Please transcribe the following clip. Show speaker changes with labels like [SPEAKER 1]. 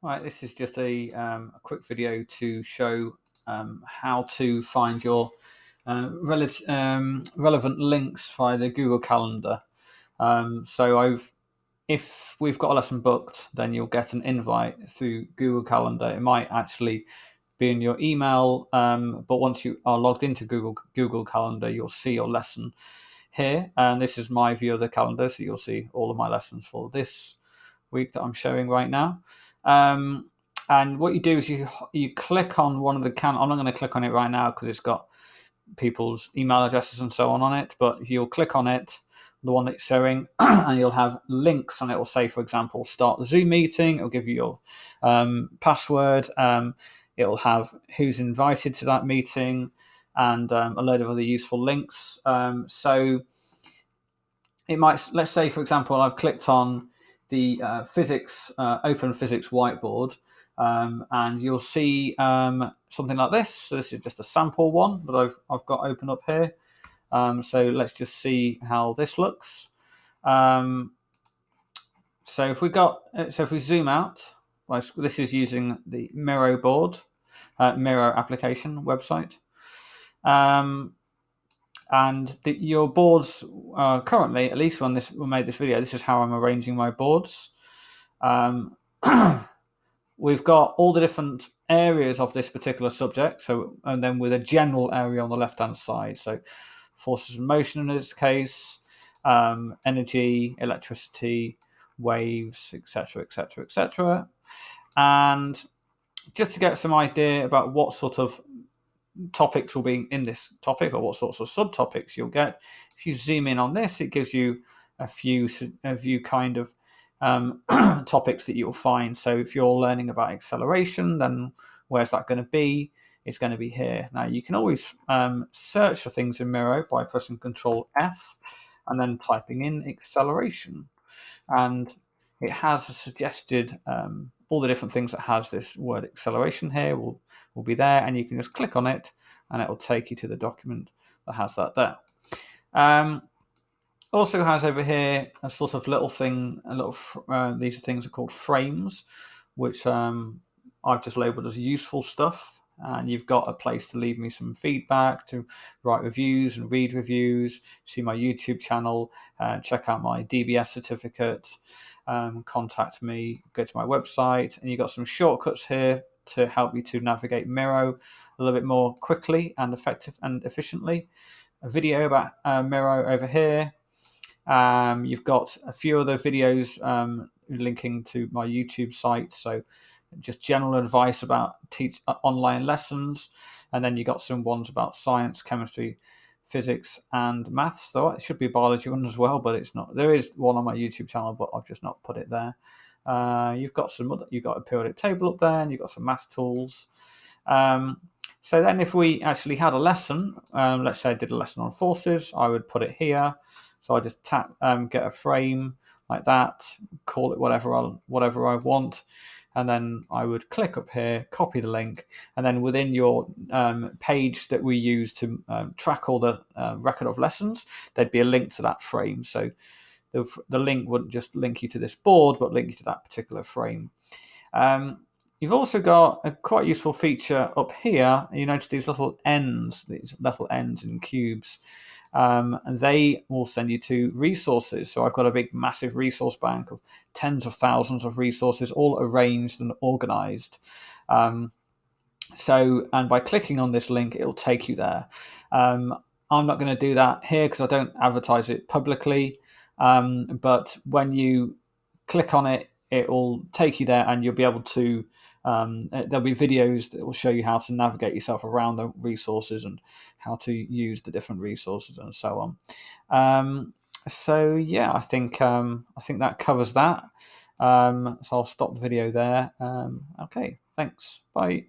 [SPEAKER 1] Right, this is just a quick video to show how to find your relevant links via the Google Calendar. If we've got a lesson booked, then you'll get an invite through Google Calendar. It might actually be in your email, but once you are logged into Google Calendar, you'll see your lesson here. And this is my view of the calendar, so you'll see all of my lessons for this week that I'm showing right now. And what you do is you click on one of the I'm not going to click on it right now because it's got people's email addresses and so on it, but you'll click on it, the one that's showing, and you'll have links, and it will say, for example, start the Zoom meeting. It'll give you your password. It'll have who's invited to that meeting and a load of other useful links. So it might, let's say, for example, I've clicked on the open physics whiteboard, and you'll see something like this. So this is just a sample one that I've got open up here. So let's just see how this looks. So if we zoom out, this is using the Miro board, Miro application website. And your boards currently, at least when we made this video, this is how I'm arranging my boards. We've got all the different areas of this particular subject, and then with a general area on the left-hand side. So forces of motion in this case, energy, electricity, waves, etc., etc., etc. And just to get some idea about what sort of topics will be in this topic or what sorts of subtopics you'll get, if you zoom in on this, it gives you a few kind of topics that you'll find. So if you're learning about acceleration, then where's that going to be? It's going to be here. Now you can always search for things in Miro by pressing Control F and then typing in acceleration, and it has suggested all the different things that has this word acceleration here will be there, and you can just click on it and it will take you to the document that has that there. Also has over here a sort of little thing, these things are called frames, which I've just labeled as useful stuff. And you've got a place to leave me some feedback, to write reviews and read reviews, see my YouTube channel, check out my DBS certificate, contact me, go to my website, and you've got some shortcuts here to help you to navigate Miro a little bit more quickly and effective and efficiently. A video about Miro over here. You've got a few other videos linking to my YouTube site, so just general advice about online lessons, and then you got some ones about science, chemistry, physics, and maths. Though it should be a biology one as well, but it's not. There is one on my YouTube channel, but I've just not put it there. You've got a periodic table up there, and you've got some maths tools. So then, if we actually had a lesson, let's say I did a lesson on forces, I would put it here. So I just tap, get a frame like that, call it whatever I want, and then I would click up here, copy the link, and then within your page that we use to track all the record of lessons, there'd be a link to that frame. So the link wouldn't just link you to this board, but link you to that particular frame. You've also got a quite useful feature up here. You notice these little ends in cubes, and they will send you to resources. So I've got a big, massive resource bank of tens of thousands of resources, all arranged and organized. And by clicking on this link, it'll take you there. I'm not going to do that here because I don't advertise it publicly. But when you click on it, it will take you there, and you'll be able to. There'll be videos that will show you how to navigate yourself around the resources and how to use the different resources and so on. So yeah, I think that covers that. So I'll stop the video there. Okay, thanks. Bye.